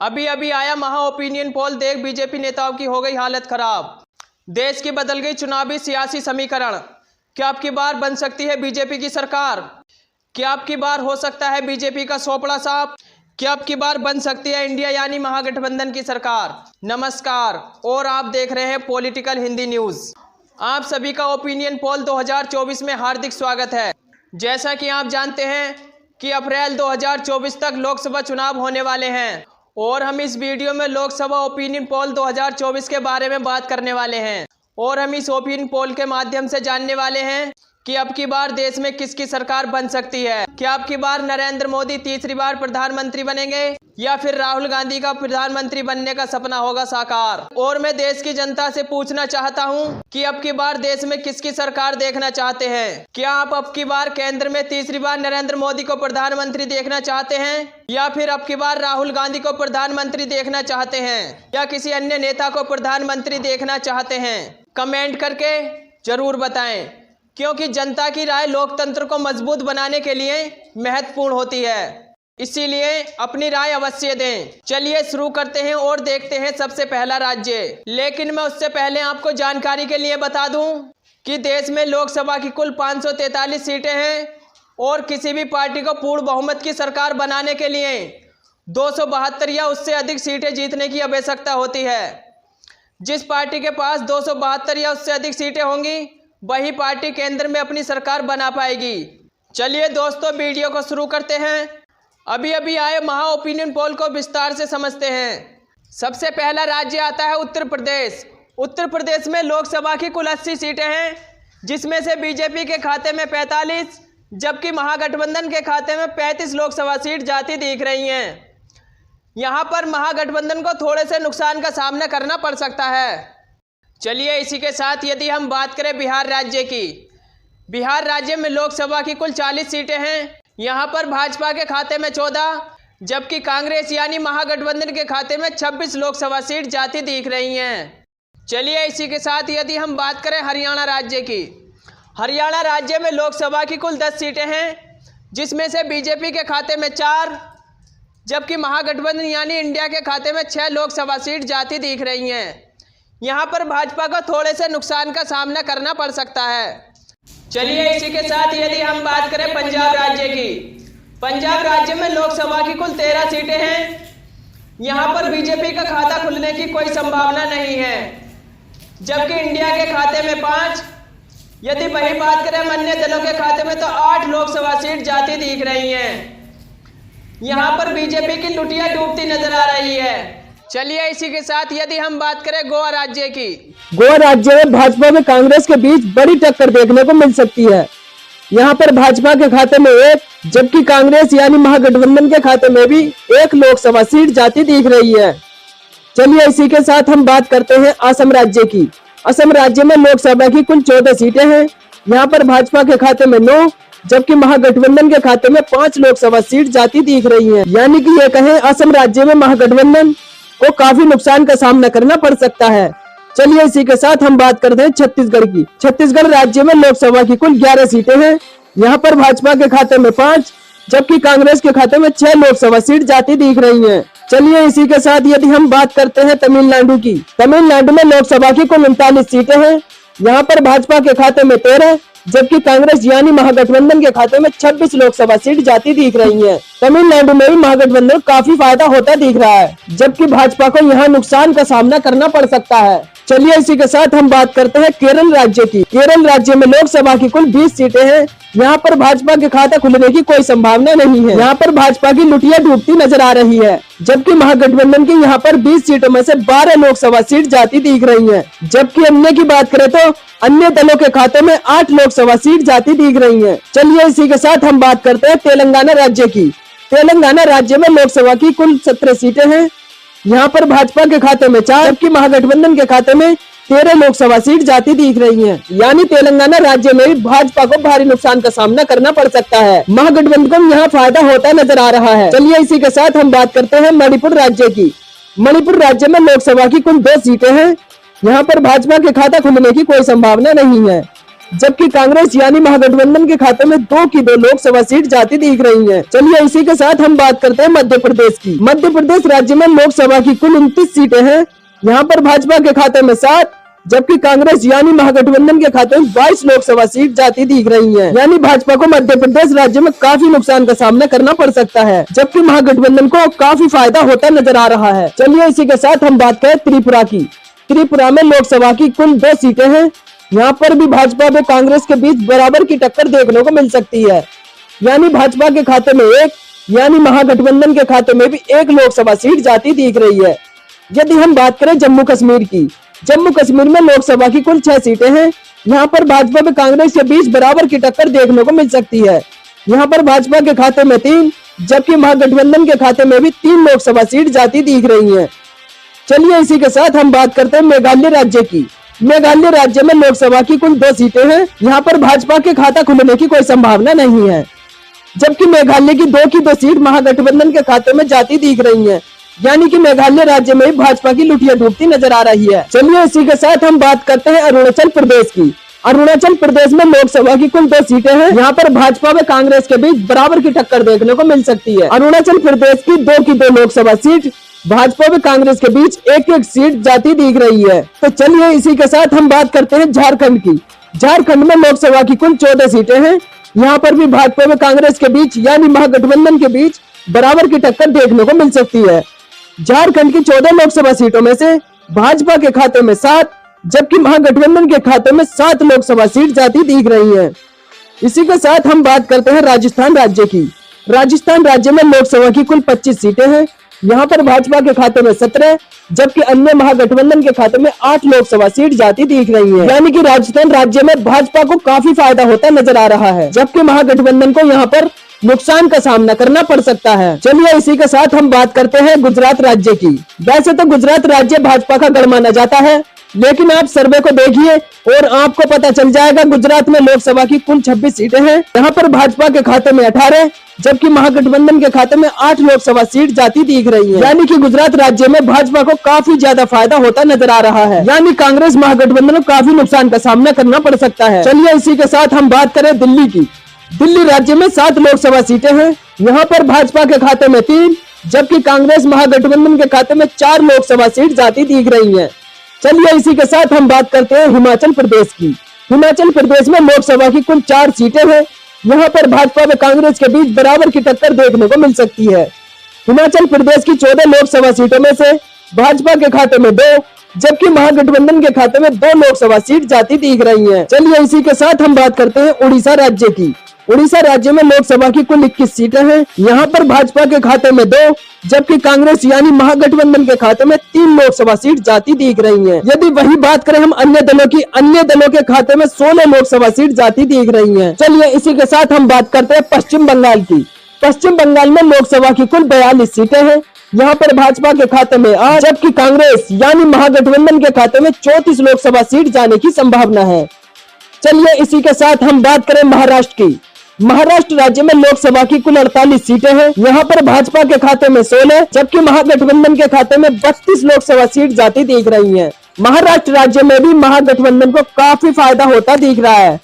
अभी अभी आया महा ओपिनियन पोल देख बीजेपी नेताओं की हो गई हालत खराब। देश की बदल गई चुनावी सियासी समीकरण। क्या अब की बार बन सकती है बीजेपी की सरकार? क्या अब की बार हो सकता है बीजेपी का सोपड़ा साफ? क्या अब की बार बन सकती है इंडिया यानी महागठबंधन की सरकार? नमस्कार और आप देख रहे हैं पॉलिटिकल हिंदी न्यूज। आप सभी का ओपिनियन पोल 2024 में हार्दिक स्वागत है। जैसा कि आप जानते हैं कि अप्रैल 2024 तक लोकसभा चुनाव होने वाले हैं और हम इस वीडियो में लोकसभा ओपिनियन पोल 2024 के बारे में बात करने वाले हैं और हम इस ओपिनियन पोल के माध्यम से जानने वाले हैं कि अब की बार देश में किसकी सरकार बन सकती है। क्या अब की बार नरेंद्र मोदी तीसरी बार प्रधानमंत्री बनेंगे या फिर राहुल गांधी का प्रधानमंत्री बनने का सपना होगा साकार? और मैं देश की जनता से पूछना चाहता हूं कि अब की बार देश में किसकी सरकार देखना चाहते हैं? क्या आप अब की बार केंद्र में तीसरी बार नरेंद्र मोदी को प्रधानमंत्री देखना चाहते हैं या फिर अब की बार राहुल गांधी को प्रधानमंत्री देखना चाहते हैं या किसी अन्य नेता को प्रधानमंत्री देखना चाहते हैं? कमेंट करके जरूर बताएं, क्योंकि जनता की राय लोकतंत्र को मजबूत बनाने के लिए महत्वपूर्ण होती है, इसीलिए अपनी राय अवश्य दें। चलिए शुरू करते हैं और देखते हैं सबसे पहला राज्य। लेकिन मैं उससे पहले आपको जानकारी के लिए बता दूं कि देश में लोकसभा की कुल 543 सीटें हैं और किसी भी पार्टी को पूर्ण बहुमत की सरकार बनाने के लिए 272 या उससे अधिक सीटें जीतने की आवश्यकता होती है। जिस पार्टी के पास 272 या उससे अधिक सीटें होंगी वही पार्टी केंद्र में अपनी सरकार बना पाएगी। चलिए दोस्तों वीडियो को शुरू करते हैं। अभी अभी आए महा ओपिनियन पोल को विस्तार से समझते हैं। सबसे पहला राज्य आता है उत्तर प्रदेश। उत्तर प्रदेश में लोकसभा की कुल 80 सीटें हैं, जिसमें से बीजेपी के खाते में 45 जबकि महागठबंधन के खाते में 35 लोकसभा सीट जाती दिख रही हैं। यहाँ पर महागठबंधन को थोड़े से नुकसान का सामना करना पड़ सकता है। चलिए इसी के साथ यदि हम बात करें बिहार राज्य की, बिहार राज्य में लोकसभा की कुल 40 सीटें हैं। यहाँ पर भाजपा के खाते में 14 जबकि कांग्रेस यानी महागठबंधन के खाते में 26 लोकसभा सीट जाती दिख रही हैं। चलिए इसी के साथ यदि हम बात करें हरियाणा राज्य की, हरियाणा राज्य में लोकसभा की कुल 10 सीटें हैं, जिसमें से बीजेपी के खाते में 4 जबकि महागठबंधन यानी इंडिया के खाते में 6 लोकसभा सीट जाती दिख रही हैं। यहाँ पर भाजपा को थोड़े से नुकसान का सामना करना पड़ सकता है। चलिए इसी के साथ यदि हम बात करें पंजाब राज्य की, पंजाब राज्य में लोकसभा की कुल 13 सीटें हैं। यहाँ पर बीजेपी का खाता खुलने की कोई संभावना नहीं है, जबकि इंडिया के खाते में 5। यदि वही बात करें अन्य दलों के खाते में तो 8 लोकसभा सीट जाती दिख रही हैं। यहाँ पर बीजेपी की लुटिया डूबती नजर आ रही है। चलिए इसी के साथ यदि हम बात करें गोवा राज्य की, गोवा राज्य में भाजपा में कांग्रेस के बीच बड़ी टक्कर देखने को मिल सकती है। यहाँ पर भाजपा के खाते में 1 जबकि कांग्रेस यानी महागठबंधन के खाते में भी 1 लोकसभा सीट जाती दिख रही है। चलिए इसी के साथ हम बात करते हैं असम राज्य की। असम राज्य में लोकसभा की कुल 14 सीटें हैं। यहाँ पर भाजपा के खाते में 9 जबकि महागठबंधन के खाते में 5 लोकसभा सीट जाती दिख रही है। यानी कि ये कहें असम राज्य में महागठबंधन को काफी नुकसान का सामना करना पड़ सकता है। चलिए इसी के साथ हम बात करते हैं छत्तीसगढ़ की। छत्तीसगढ़ राज्य में लोकसभा की कुल 11 सीटें हैं। यहाँ पर भाजपा के खाते में 5 जबकि कांग्रेस के खाते में 6 लोकसभा सीट जाती दिख रही हैं। चलिए इसी के साथ यदि हम बात करते हैं तमिलनाडु की, तमिलनाडु में लोकसभा की कुल 39 सीटें हैं। यहाँ पर भाजपा के खाते में 13 जबकि कांग्रेस यानी महागठबंधन के खाते में 26 लोकसभा सीट जाती दिख रही हैं। तमिलनाडु में भी महागठबंधन काफी फायदा होता दिख रहा है, जबकि भाजपा को यहाँ नुकसान का सामना करना पड़ सकता है। चलिए इसी के साथ हम बात करते हैं केरल राज्य की। केरल राज्य में लोकसभा की कुल 20 सीटें हैं। यहाँ पर भाजपा के खाता खुलने की कोई संभावना नहीं है। यहाँ पर भाजपा की लुटिया डूबती नजर आ रही है, जबकि महागठबंधन की यहाँ पर 20 सीटों में से 12 लोकसभा सीट जाती दिख रही है। जबकि अन्य की बात करें तो अन्य दलों के खाते में 8 लोकसभा सीट जाती दिख रही है। चलिए इसी के साथ हम बात करते हैं तेलंगाना राज्य की। तेलंगाना राज्य में लोकसभा की कुल 17 सीटें हैं। यहाँ पर भाजपा के खाते में 4 जबकि महागठबंधन के खाते में 13 लोकसभा सीट जाती दिख रही हैं। यानी तेलंगाना राज्य में भी भाजपा को भारी नुकसान का सामना करना पड़ सकता है। महागठबंधन को यहाँ फायदा होता नजर आ रहा है। चलिए इसी के साथ हम बात करते हैं मणिपुर राज्य की। मणिपुर राज्य में लोकसभा की कुल 2 सीटें हैं। यहाँ पर भाजपा के खाता खुलने की कोई संभावना नहीं है। जबकि कांग्रेस यानी महागठबंधन के खाते में 2 की 2 लोकसभा सीट जाती दिख रही है। चलिए इसी के साथ हम बात करते हैं मध्य प्रदेश की। मध्य प्रदेश राज्य में लोकसभा की कुल 29 सीटें हैं। यहाँ पर भाजपा के खाते में 7, जबकि कांग्रेस यानी महागठबंधन के खाते में 22 लोकसभा सीट जाती दिख रही है। यानी भाजपा को मध्य प्रदेश राज्य में काफी नुकसान का सामना करना पड़ सकता है, जबकि महागठबंधन को काफी फायदा होता नजर आ रहा है। चलिए इसी के साथ हम बात करें त्रिपुरा की। त्रिपुरा में लोकसभा की कुल 2 सीटें हैं। यहाँ पर भी भाजपा व कांग्रेस के बीच बराबर की टक्कर देखने को मिल सकती है। यानी भाजपा के खाते में 1, यानी महागठबंधन के खाते में भी 1 लोकसभा सीट जाती दिख रही है। यदि हम बात करें जम्मू कश्मीर की, जम्मू कश्मीर में लोकसभा की कुल 6 सीटें हैं। यहाँ पर भाजपा व कांग्रेस के बीच बराबर की टक्कर देखने को मिल सकती है। यहाँ पर भाजपा के खाते में 3, जबकि महागठबंधन के खाते में भी 3 लोकसभा सीट जाती दिख रही है। चलिए इसी के साथ हम बात करते हैं मेघालय राज्य की। मेघालय राज्य में लोकसभा की कुल 2 सीटें हैं। यहाँ पर भाजपा के खाता खुलने की कोई संभावना नहीं है, जबकि मेघालय की 2 की 2 सीट महागठबंधन के खाते में जाती दिख रही है। यानी कि मेघालय राज्य में भाजपा की लुटिया डूबती नजर आ रही है। चलिए इसी के साथ हम बात करते हैं अरुणाचल प्रदेश की। अरुणाचल प्रदेश में लोकसभा की कुल 2 सीटें हैं। यहाँ पर भाजपा व कांग्रेस के बीच बराबर की टक्कर देखने को मिल सकती है। अरुणाचल प्रदेश की 2 की 2 लोकसभा सीट भाजपा व कांग्रेस के बीच 1-1 सीट जाती दिख रही है। तो चलिए इसी के साथ हम बात करते हैं झारखंड की। झारखंड में लोकसभा की कुल 14 सीटें हैं। यहाँ पर भी भाजपा व कांग्रेस के बीच यानी महागठबंधन के बीच बराबर की टक्कर देखने को मिल सकती है। झारखंड की 14 लोकसभा सीटों में से भाजपा के खाते में 7, जबकि महागठबंधन के खाते में 7 लोकसभा सीट जाती दिख रही है। इसी के साथ हम बात करते हैं राजस्थान राज्य की। राजस्थान राज्य में लोकसभा की कुल 25 सीटें हैं। यहाँ पर भाजपा के खाते में 17, जबकि अन्य महागठबंधन के खाते में 8 लोकसभा सीट जाती दिख रही है। यानी कि राजस्थान राज्य में भाजपा को काफी फायदा होता नजर आ रहा है, जबकि महागठबंधन को यहाँ पर नुकसान का सामना करना पड़ सकता है। चलिए इसी के साथ हम बात करते हैं गुजरात राज्य की। वैसे तो गुजरात राज्य भाजपा का गढ़ माना जाता है, लेकिन आप सर्वे को देखिए और आपको पता चल जाएगा गुजरात में लोकसभा की कुल 26 सीटें हैं। यहाँ पर भाजपा के खाते में 18, जबकि महागठबंधन के खाते में 8 लोकसभा सीट जाती दिख रही है। यानी कि गुजरात राज्य में भाजपा को काफी ज्यादा फायदा होता नजर आ रहा है। यानी कांग्रेस महागठबंधन को काफी नुकसान का सामना करना पड़ सकता है। चलिए इसी के साथ हम बात करें दिल्ली की। दिल्ली राज्य में 7 लोकसभा सीटें हैं। यहाँ पर भाजपा के खाते में 3, जबकि कांग्रेस महागठबंधन के खाते में 4 लोकसभा सीट जाती दिख रही है। चलिए इसी के साथ हम बात करते हैं हिमाचल प्रदेश की। हिमाचल प्रदेश में लोकसभा की कुल 4 सीटें हैं। यहाँ पर भाजपा व कांग्रेस के बीच बराबर की टक्कर देखने को मिल सकती है। हिमाचल प्रदेश की 14 लोकसभा सीटों में से भाजपा के खाते में 2, जबकि महागठबंधन के खाते में 2 लोकसभा सीट जाती दिख रही है। चलिए इसी के साथ हम बात करते हैं उड़ीसा राज्य की। उड़ीसा राज्य में लोकसभा की कुल 21 सीटें हैं। यहाँ पर भाजपा के खाते में 2, जबकि कांग्रेस यानी महागठबंधन के खाते में 3 लोकसभा सीट जाती दिख रही हैं। यदि वही बात करें हम अन्य दलों की, अन्य दलों के खाते में 16 लोकसभा सीट जाती दिख रही हैं। चलिए इसी के साथ हम बात करते हैं पश्चिम बंगाल की। पश्चिम बंगाल में लोकसभा की कुल 42 सीटें हैं। यहाँ पर भाजपा के खाते में 8, जबकि कांग्रेस यानी महागठबंधन के खाते में 34 लोकसभा सीट जाने की संभावना है। चलिए इसी के साथ हम बात करें महाराष्ट्र की। महाराष्ट्र राज्य में लोकसभा की कुल 48 सीटें हैं। यहाँ पर भाजपा के खाते में 16, जबकि महागठबंधन के खाते में 32 लोकसभा सीट जाती दिख रही हैं। महाराष्ट्र राज्य में भी महागठबंधन को काफी फायदा होता दिख रहा है।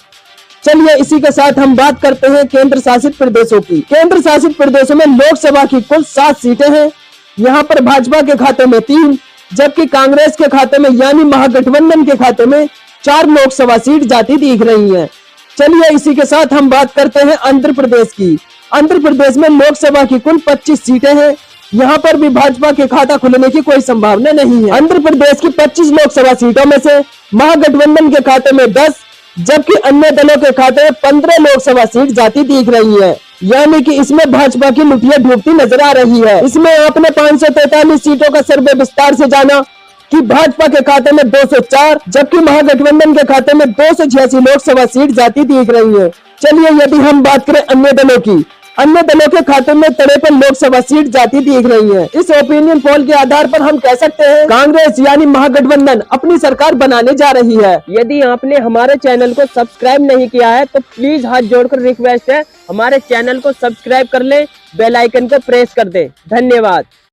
चलिए इसी के साथ हम बात करते हैं केंद्र शासित प्रदेशों की। केंद्र शासित प्रदेशों में लोकसभा की कुल 7 सीटें हैं। यहाँ पर भाजपा के खाते में 3, जबकि कांग्रेस के खाते में यानी महागठबंधन के खाते में 4 लोकसभा सीट जाती दिख रही हैं। चलिए इसी के साथ हम बात करते हैं आंध्र प्रदेश की। आंध्र प्रदेश में लोकसभा की कुल 25 सीटें हैं। यहाँ पर भी भाजपा के खाता खुलने की कोई संभावना नहीं है। आंध्र प्रदेश की 25 लोकसभा सीटों में से महागठबंधन के खाते में 10, जबकि अन्य दलों के खाते में 15 लोकसभा सीट जाती दिख रही है। यानी कि इसमें भाजपा की लुटिया डूबती नजर आ रही है। इसमें आपने 543 सीटों का सर्वे विस्तार से जाना कि भाजपा के खाते में 204, जबकि महागठबंधन के खाते में 286 लोकसभा सीट जाती दिख रही है। चलिए यदि हम बात करें अन्य दलों की, अन्य दलों के खाते में 53 लोकसभा सीट जाती दिख रही है। इस ओपिनियन पोल के आधार पर हम कह सकते हैं कांग्रेस यानी महागठबंधन अपनी सरकार बनाने जा रही है। यदि आपने हमारे चैनल को सब्सक्राइब नहीं किया है तो प्लीज हाथ जोड़कर रिक्वेस्ट है हमारे चैनल को सब्सक्राइब कर ले, बेल आइकन को प्रेस कर दे। धन्यवाद।